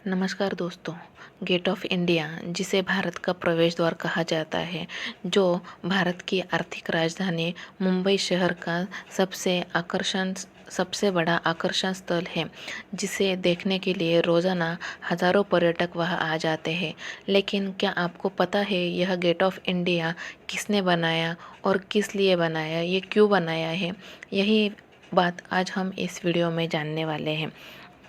नमस्कार दोस्तों। Gate of India, जिसे भारत का प्रवेश द्वार कहा जाता है, जो भारत की आर्थिक राजधानी मुंबई शहर का सबसे बड़ा आकर्षण स्थल है, जिसे देखने के लिए रोज़ाना हज़ारों पर्यटक वहां आ जाते हैं। लेकिन क्या आपको पता है यह गेट ऑफ इंडिया किसने बनाया और किस लिए बनाया, ये क्यों बनाया है? यही बात आज हम इस वीडियो में जानने वाले हैं।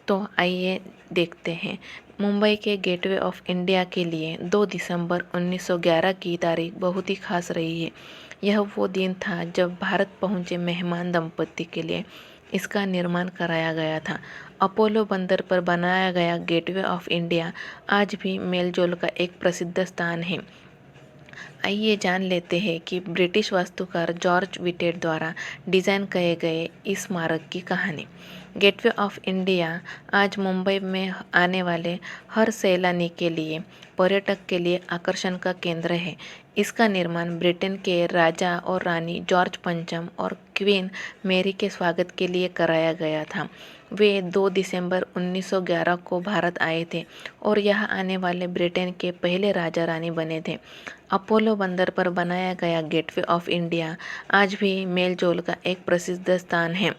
तो आइए देखते हैं। मुंबई के गेटवे ऑफ इंडिया के लिए 2 दिसंबर 1911 की तारीख बहुत ही खास रही है। यह वो दिन था जब भारत पहुंचे मेहमान दंपति के लिए इसका निर्माण कराया गया था। अपोलो बंदर पर बनाया गया गेटवे ऑफ इंडिया आज भी मेलजोल का एक प्रसिद्ध स्थान है। आइए जान लेते हैं कि ब्रिटिश वास्तुकार जॉर्ज विटेट द्वारा डिज़ाइन किए गए इस स्मारक की कहानी। गेटवे ऑफ इंडिया आज मुंबई में आने वाले हर सैलानी के लिए, पर्यटक के लिए आकर्षण का केंद्र है। इसका निर्माण ब्रिटेन के राजा और रानी जॉर्ज पंचम और क्वीन मैरी के स्वागत के लिए कराया गया था। वे 2 दिसंबर 1911 को भारत आए थे और यहाँ आने वाले ब्रिटेन के पहले राजा रानी बने थे। अपोलो बंदर पर बनाया गया गेटवे ऑफ इंडिया आज भी मेलजोल का एक प्रसिद्ध स्थान है।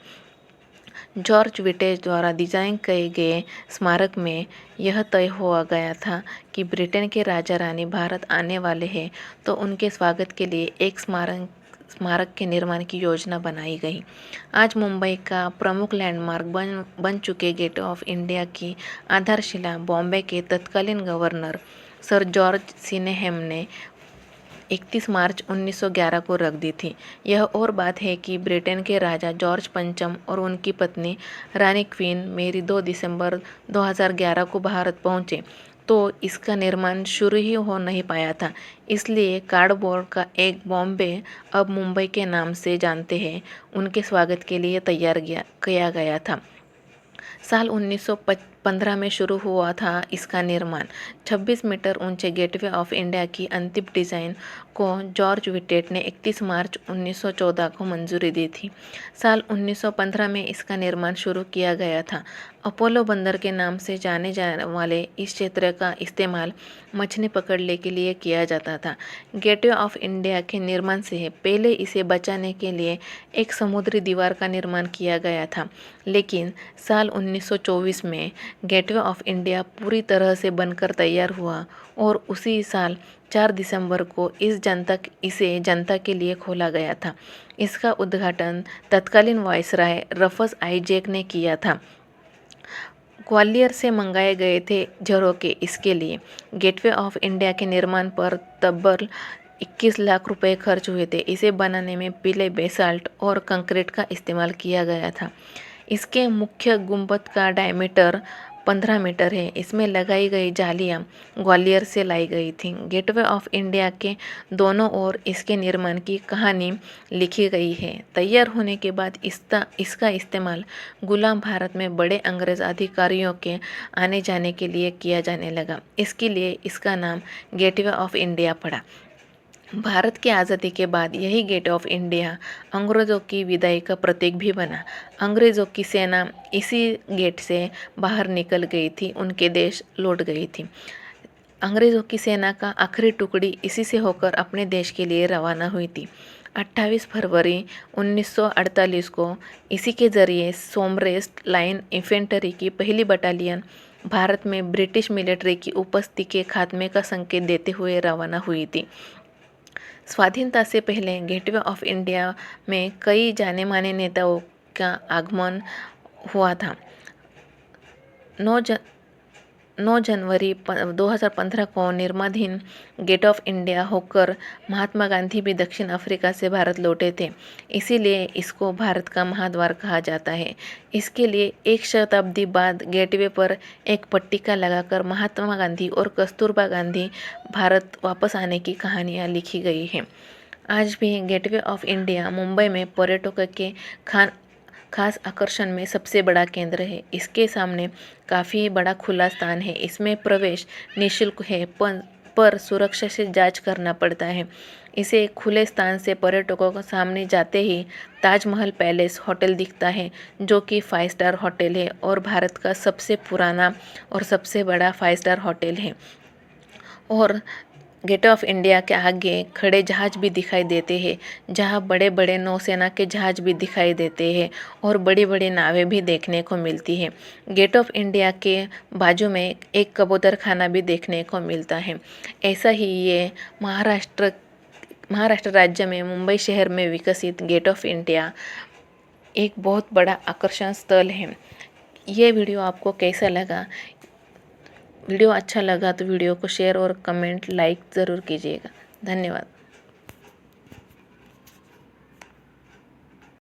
जॉर्ज विटेज द्वारा डिजाइन किए गए स्मारक में यह तय हुआ गया था कि ब्रिटेन के राजा रानी भारत आने वाले हैं, तो उनके स्वागत के लिए एक स्मारक के निर्माण की योजना बनाई गई। आज मुंबई का प्रमुख लैंडमार्क बन चुके गेट ऑफ इंडिया की आधारशिला बॉम्बे के तत्कालीन गवर्नर सर जॉर्ज सिनेहम ने 31 मार्च 1911 को रख दी थी। यह और बात है कि ब्रिटेन के राजा जॉर्ज पंचम और उनकी पत्नी रानी क्वीन मेरी 2 दिसंबर 2011 को भारत पहुंचे, तो इसका निर्माण शुरू ही हो नहीं पाया था। इसलिए कार्डबोर्ड का एक बॉम्बे अब मुंबई के नाम से जानते हैं, उनके स्वागत के लिए तैयार किया गया था। साल 1915 में शुरू हुआ था इसका निर्माण। 26 मीटर ऊंचे गेटवे ऑफ इंडिया की अंतिम डिज़ाइन को जॉर्ज विटेट ने 31 मार्च 1914 को मंजूरी दी थी। साल 1915 में इसका निर्माण शुरू किया गया था। अपोलो बंदर के नाम से जाने जाने वाले इस क्षेत्र का इस्तेमाल मछली पकड़ने के लिए किया जाता था। गेटवे ऑफ इंडिया के निर्माण से पहले इसे बचाने के लिए एक समुद्री दीवार का निर्माण किया गया था, लेकिन साल 1924 में गेटवे ऑफ इंडिया पूरी तरह से बनकर तैयार हुआ और उसी साल 4 दिसंबर को इसे जनता के लिए खोला गया था। इसका उद्घाटन तत्कालीन वायसराय रफस आइजैक ने किया था। ग्वालियर से मंगाए गए थे झरोखे इसके लिए। गेटवे ऑफ इंडिया के निर्माण पर तब्बल 21 लाख रुपए खर्च हुए थे। इसे बनाने में पीले बेसाल्ट और कंक्रीट का इस्तेमाल किया गया था। इसके मुख्य गुंबद का डायमीटर 15 मीटर है। इसमें लगाई गई जालियां ग्वालियर से लाई गई थी। गेटवे ऑफ इंडिया के दोनों ओर इसके निर्माण की कहानी लिखी गई है। तैयार होने के बाद इसका इस्तेमाल गुलाम भारत में बड़े अंग्रेज अधिकारियों के आने जाने के लिए किया जाने लगा। इसके लिए इसका नाम गेटवे ऑफ इंडिया पड़ा। भारत की आज़ादी के बाद यही गेट ऑफ इंडिया अंग्रेज़ों की विदाई का प्रतीक भी बना। अंग्रेज़ों की सेना इसी गेट से बाहर निकल गई थी, उनके देश लौट गई थी। अंग्रेज़ों की सेना का आखिरी टुकड़ी इसी से होकर अपने देश के लिए रवाना हुई थी। 28 फरवरी 1948 को इसी के ज़रिए सोमरेस्ट लाइन इन्फेंट्री की पहली बटालियन भारत में ब्रिटिश मिलिट्री की उपस्थिति के खात्मे का संकेत देते हुए रवाना हुई थी। स्वाधीनता से पहले गेटवे ऑफ इंडिया में कई जाने माने नेताओं का आगमन हुआ था। 9 जनवरी 2015 को निर्माणाधीन गेट ऑफ इंडिया होकर महात्मा गांधी भी दक्षिण अफ्रीका से भारत लौटे थे। इसीलिए इसको भारत का महाद्वार कहा जाता है। इसके लिए एक शताब्दी बाद गेटवे पर एक पट्टिका लगाकर महात्मा गांधी और कस्तूरबा गांधी भारत वापस आने की कहानियाँ लिखी गई हैं। आज भी गेटवे ऑफ इंडिया मुंबई में पर्यटकों के खास आकर्षण में सबसे बड़ा केंद्र है। इसके सामने काफ़ी बड़ा खुला स्थान है। इसमें प्रवेश निःशुल्क है, पर सुरक्षा से जांच करना पड़ता है। इसे खुले स्थान से पर्यटकों के सामने जाते ही ताजमहल पैलेस होटल दिखता है, जो कि 5 स्टार होटल है और भारत का सबसे पुराना और सबसे बड़ा 5 स्टार होटल है। और गेट ऑफ इंडिया के आगे खड़े जहाज भी दिखाई देते हैं, जहाँ बड़े बड़े नौसेना के जहाज भी दिखाई देते हैं और बड़ी बड़ी नावें भी देखने को मिलती है। गेट ऑफ इंडिया के बाजू में एक कबूतर खाना भी देखने को मिलता है। ऐसा ही ये महाराष्ट्र राज्य में मुंबई शहर में विकसित गेट ऑफ इंडिया एक बहुत बड़ा आकर्षण स्थल है। ये वीडियो आपको कैसा लगा? वीडियो अच्छा लगा तो वीडियो को शेयर और कमेंट लाइक ज़रूर कीजिएगा। धन्यवाद।